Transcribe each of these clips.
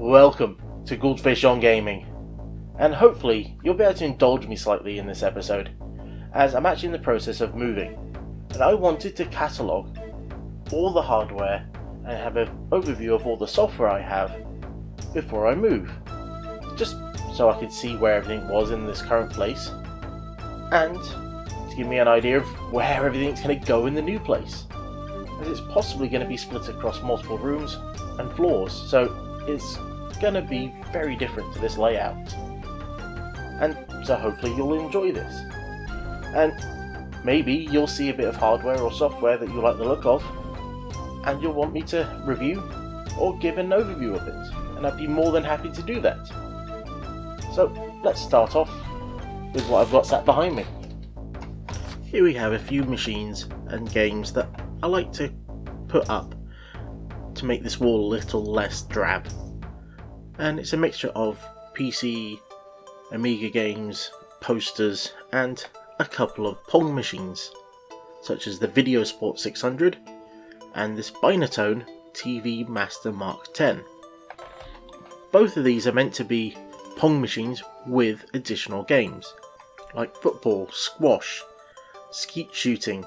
Welcome to GouldFish on Gaming, and hopefully you'll be able to indulge me slightly in this episode, as I'm actually in the process of moving, and I wanted to catalogue all the hardware and have an overview of all the software I have before I move, just so I could see where everything was in this current place, and to give me an idea of where everything's going to go in the new place, as it's possibly going to be split across multiple rooms and floors, so it's going to be very different to this layout. And so hopefully you'll enjoy this. And maybe you'll see a bit of hardware or software that you like the look of, and you'll want me to review or give an overview of it, and I'd be more than happy to do that. So let's start off with what I've got sat behind me. Here we have a few machines and games that I like to put up to make this wall a little less drab. And it's a mixture of PC, Amiga games, posters, and a couple of Pong machines, such as the Video Sport 600 and this Binatone TV Master Mark 10. Both of these are meant to be Pong machines with additional games, like football, squash, skeet shooting,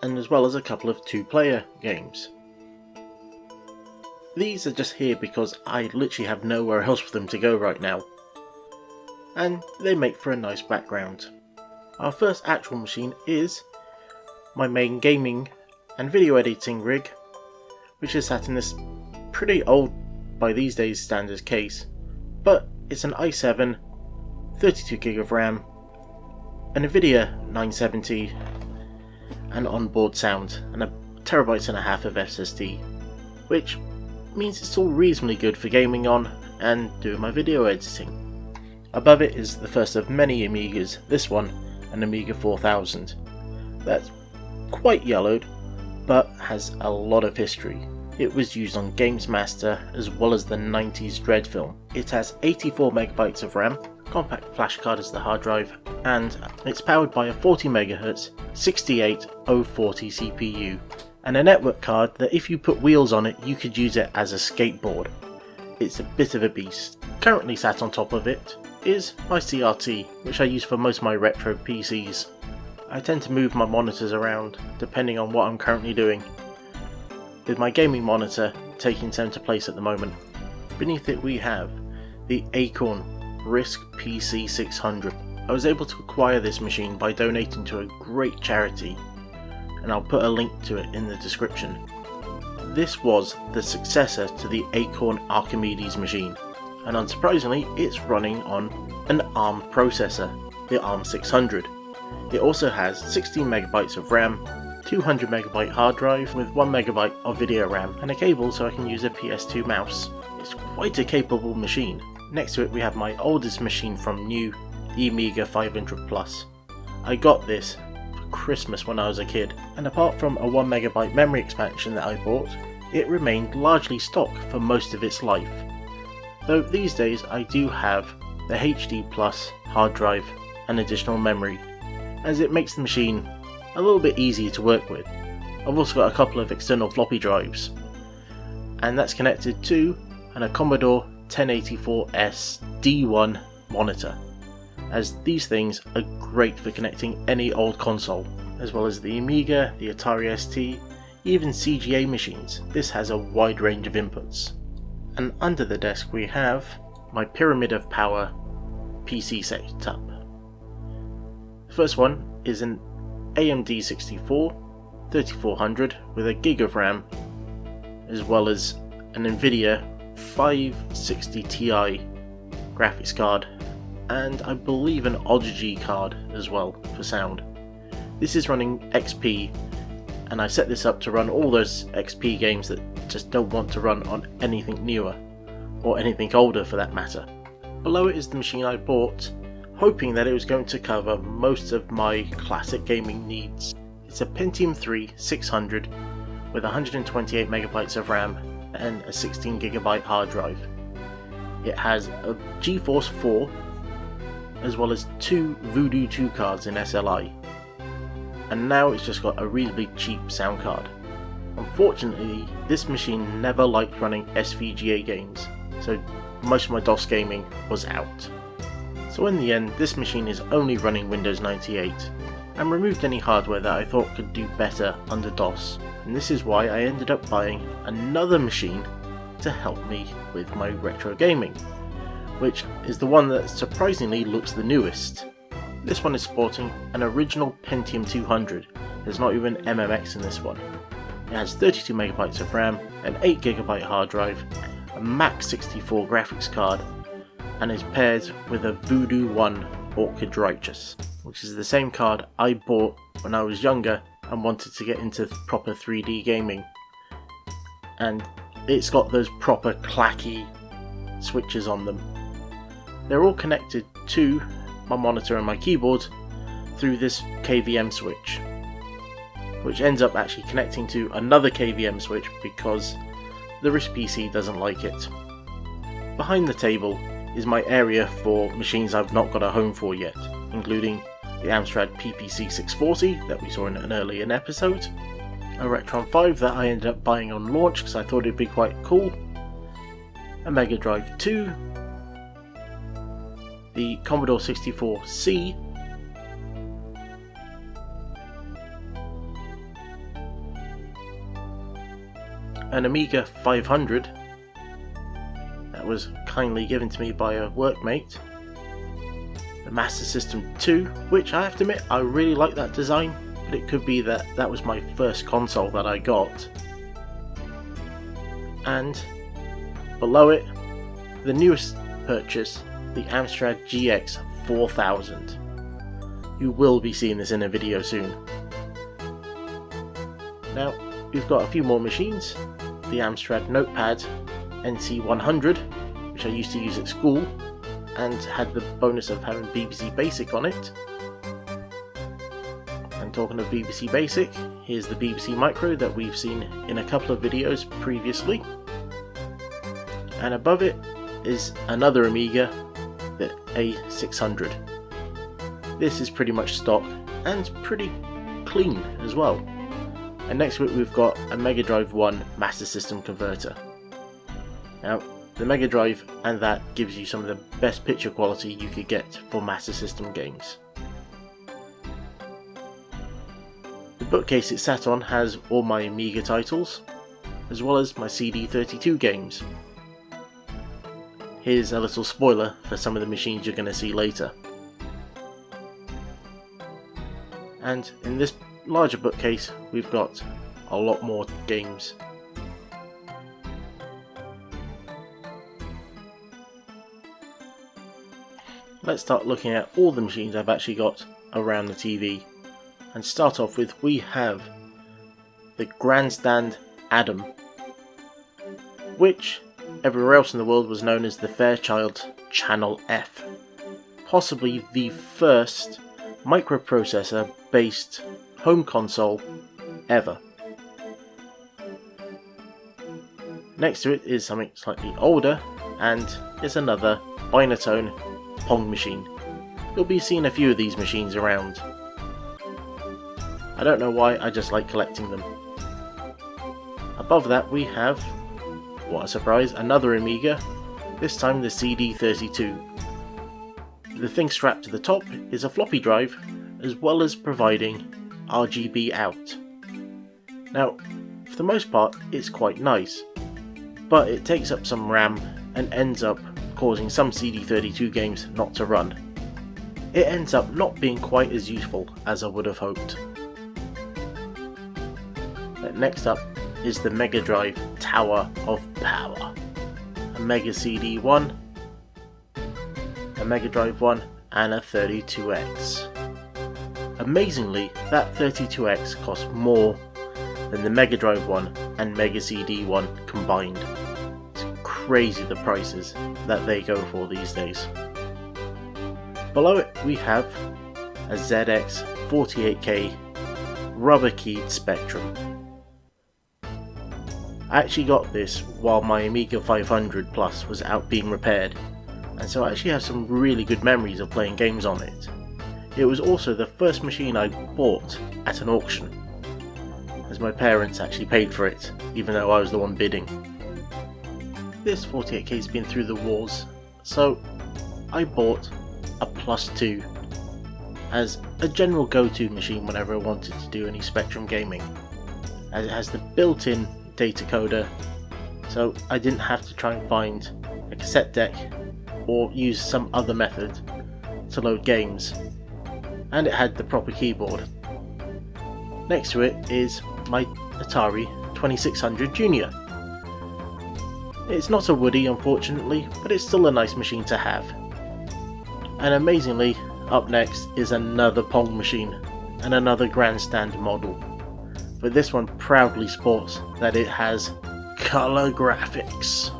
and as well as a couple of two-player games. These are just here because I literally have nowhere else for them to go right now, and they make for a nice background. Our first actual machine is my main gaming and video editing rig, which is sat in this pretty old by these days standards case, but it's an i7, 32GB of RAM, an Nvidia 970, and onboard sound, and a 1.5 TB of SSD, which means it's all reasonably good for gaming on and doing my video editing. Above it is the first of many Amigas, this one, an Amiga 4000. That's quite yellowed, but has a lot of history. It was used on Games Master as well as the 90s Dread film. It has 84MB of RAM, compact flash card as the hard drive, and it's powered by a 40MHz 68040 CPU, and a network card that if you put wheels on it you could use it as a skateboard. It's a bit of a beast. Currently sat on top of it is my CRT, which I use for most of my retro PCs. I tend to move my monitors around depending on what I'm currently doing, with my gaming monitor taking center place at the moment. Beneath it we have the Acorn RISC PC 600. I was able to acquire this machine by donating to a great charity, and I'll put a link to it in the description. This was the successor to the Acorn Archimedes machine, and unsurprisingly it's running on an ARM processor, the ARM 600. It also has 16MB of RAM, 200MB hard drive with 1MB of video RAM, and a cable so I can use a PS2 mouse. It's quite a capable machine. Next to it we have my oldest machine from new, the Amiga 500 Plus. I got this Christmas when I was a kid, and apart from a 1MB memory expansion that I bought, it remained largely stock for most of its life, though these days I do have the HD Plus hard drive and additional memory, as it makes the machine a little bit easier to work with. I've also got a couple of external floppy drives, and that's connected to a Commodore 1084S D1 monitor, as these things are great for connecting any old console, as well as the Amiga, the Atari ST, even CGA machines. This has a wide range of inputs. And under the desk we have my Pyramid of Power PC setup. The first one is an AMD 64 3400 with a gig of RAM, as well as an Nvidia 560 Ti graphics card, and I believe an Odyssey card as well for sound. This is running XP, and I set this up to run all those XP games that just don't want to run on anything newer, or anything older for that matter. Below it is the machine I bought, hoping that it was going to cover most of my classic gaming needs. It's a Pentium 3 600 with 128MB of RAM and a 16GB hard drive. It has a GeForce 4 as well as two Voodoo 2 cards in SLI, and now it's just got a reasonably cheap sound card. Unfortunately, this machine never liked running SVGA games, so most of my DOS gaming was out. So in the end, this machine is only running Windows 98, and removed any hardware that I thought could do better under DOS, and this is why I ended up buying another machine to help me with my retro gaming, which is the one that surprisingly looks the newest. This one is sporting an original Pentium 200, there's not even MMX in this one. It has 32MB of RAM, an 8GB hard drive, a Max 64 graphics card, and is paired with a Voodoo 1 Orchid Righteous, which is the same card I bought when I was younger and wanted to get into proper 3D gaming. And it's got those proper clacky switches on them. They're all connected to my monitor and my keyboard through this KVM switch, which ends up actually connecting to another KVM switch because the RISC PC doesn't like it. Behind the table is my area for machines I've not got a home for yet, including the Amstrad PPC 640 that we saw in an earlier episode, a Retron 5 that I ended up buying on launch because I thought it'd be quite cool, a Mega Drive 2, the Commodore 64C, an Amiga 500 that was kindly given to me by a workmate, the Master System 2, which I have to admit I really like that design, but it could be that that was my first console that I got, and below it, the newest purchase, the Amstrad GX 4000. You will be seeing this in a video soon. Now, we've got a few more machines, the Amstrad Notepad NC100, which I used to use at school and had the bonus of having BBC Basic on it. And talking of BBC Basic, here's the BBC Micro that we've seen in a couple of videos previously. And above it is another Amiga, the A600. This is pretty much stock and pretty clean as well. And next to it we've got a Mega Drive 1 Master System converter. Now, the Mega Drive and that gives you some of the best picture quality you could get for Master System games. The bookcase it sat on has all my Amiga titles, as well as my CD32 games. Here's a little spoiler for some of the machines you're going to see later. And in this larger bookcase we've got a lot more games. Let's start looking at all the machines I've actually got around the TV, and start off with, we have the Grandstand Adam, which everywhere else in the world was known as the Fairchild Channel F, possibly the first microprocessor based home console ever. Next to it is something slightly older, and it's another Binatone Pong machine. You'll be seeing a few of these machines around. I don't know why, I just like collecting them. Above that we have, what a surprise, another Amiga, this time the CD32. The thing strapped to the top is a floppy drive, as well as providing RGB out. Now, for the most part it's quite nice, but it takes up some RAM and ends up causing some CD32 games not to run. It ends up not being quite as useful as I would have hoped. But next up is the Mega Drive Tower of Power. A Mega CD1, a Mega Drive 1 and a 32X. Amazingly, that 32X costs more than the Mega Drive 1 and Mega CD 1 combined. It's crazy the prices that they go for these days. Below it we have a ZX 48K rubber keyed Spectrum. I actually got this while my Amiga 500 Plus was out being repaired, and so I actually have some really good memories of playing games on it. It was also the first machine I bought at an auction, as my parents actually paid for it, even though I was the one bidding. this 48K's been through the wars, so I bought a Plus 2 as a general go-to machine whenever I wanted to do any Spectrum gaming, as it has the built-in data coder, so I didn't have to try and find a cassette deck or use some other method to load games, and it had the proper keyboard. Next to it is my Atari 2600 Junior. It's not a Woody, unfortunately, but it's still a nice machine to have. And amazingly, up next is another Pong machine and another grandstand model, but this one proudly sports that it has colour graphics.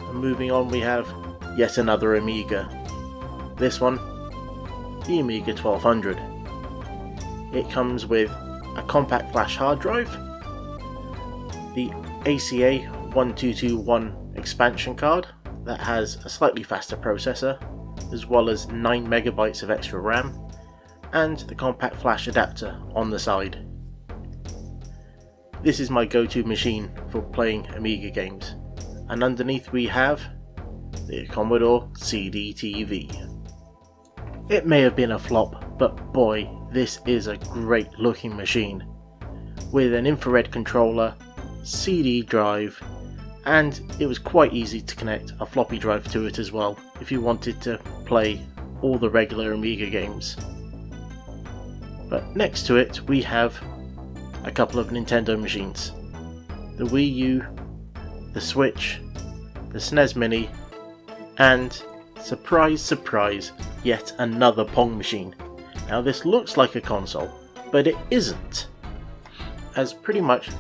And moving on, we have yet another Amiga. This one, the Amiga 1200. It comes with a compact flash hard drive, the ACA 1221 expansion card that has a slightly faster processor, as well as 9 megabytes of extra RAM, and the compact flash adapter on the side. This is my go-to machine for playing Amiga games, and underneath we have the Commodore CD-TV. It may have been a flop, but boy, this is a great looking machine, with an infrared controller, CD drive, and it was quite easy to connect a floppy drive to it as well if you wanted to play all the regular Amiga games. But next to it we have a couple of Nintendo machines. The Wii U, the Switch, the SNES Mini, and surprise surprise, yet another Pong machine. Now this looks like a console, but it isn't, as pretty much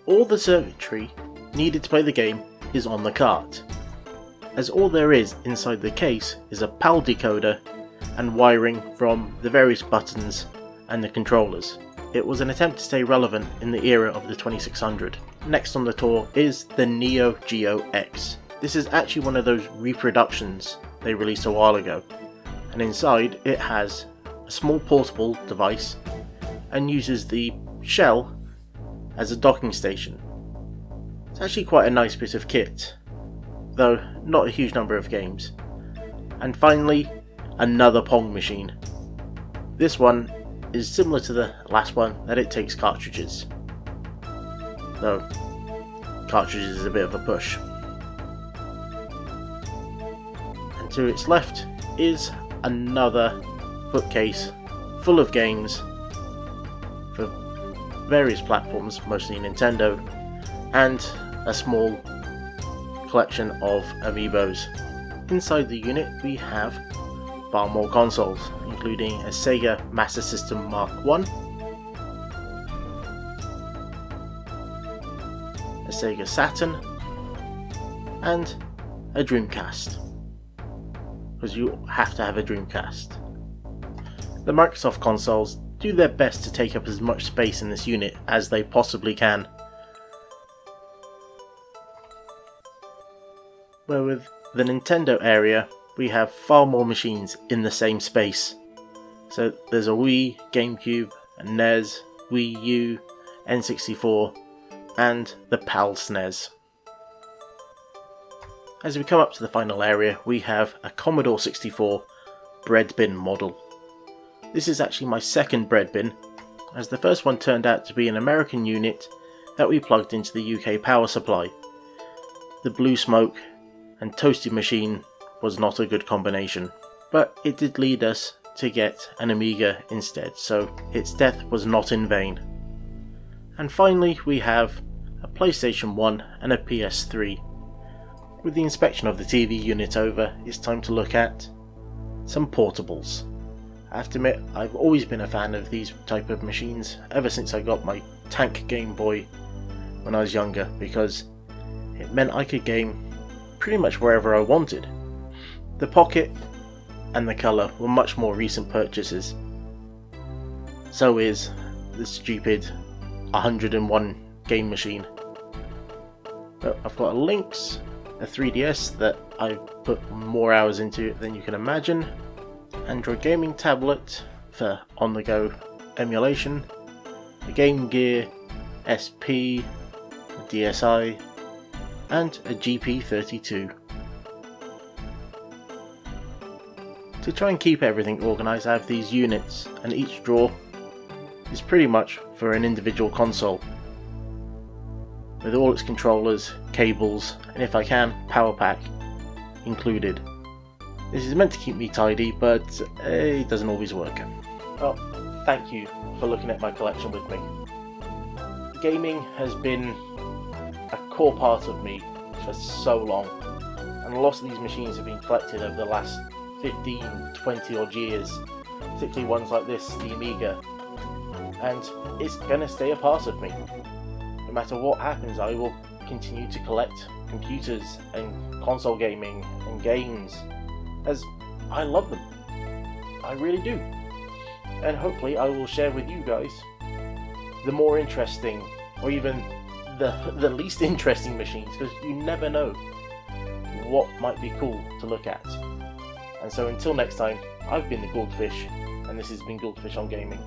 all the circuitry needed to play the game is on the cart, as all there is inside the case is a PAL decoder and wiring from the various buttons and the controllers. It was an attempt to stay relevant in the era of the 2600. Next on the tour is the Neo Geo X. This is actually one of those reproductions they released a while ago, and inside it has a small portable device and uses the shell as a docking station. It's actually quite a nice bit of kit, though not a huge number of games. And finally, another Pong machine. This one is similar to the last one, that it takes cartridges, though cartridges is a bit of a push. And to its left is another bookcase full of games for various platforms, mostly Nintendo, and a small collection of amiibos. Inside the unit we have far more consoles, including a Sega Master System Mark I, a Sega Saturn, and a Dreamcast, because you have to have a Dreamcast. The Microsoft consoles do their best to take up as much space in this unit as they possibly can, where with the Nintendo area we have far more machines in the same space. So there's a Wii, GameCube, a NES, Wii U, N64, and the PAL SNES. As we come up to the final area, we have a Commodore 64 bread bin model. This is actually my second bread bin, as the first one turned out to be an American unit that we plugged into the UK power supply. The blue smoke and toasty machine was not a good combination, but it did lead us to get an Amiga instead, so its death was not in vain. And finally we have a PlayStation 1 and a PS3. With the inspection of the TV unit over, it's time to look at some portables. I have to admit, I've always been a fan of these type of machines ever since I got my tank Game Boy when I was younger, because it meant I could game pretty much wherever I wanted. The Pocket and the Colour were much more recent purchases. So is the stupid 101 game machine. But I've got a Lynx, a 3DS that I've put more hours into than you can imagine, Android gaming tablet for on-the-go emulation, a Game Gear SP, a DSi, and a GP32. To try and keep everything organised, I have these units, and each drawer is pretty much for an individual console, with all its controllers, cables, and if I can, power pack included. This is meant to keep me tidy, but it doesn't always work. Well, thank you for looking at my collection with me. Gaming has been a core part of me for so long, and lots of these machines have been collected over the last 15, 20 odd years, particularly ones like this, the Amiga, and it's going to stay a part of me. No matter what happens, I will continue to collect computers and console gaming and games, as I love them. I really do. And hopefully I will share with you guys the more interesting, or even the least interesting machines, because you never know what might be cool to look at. And so until next time, I've been the GouldFish, and this has been GouldFish on Gaming.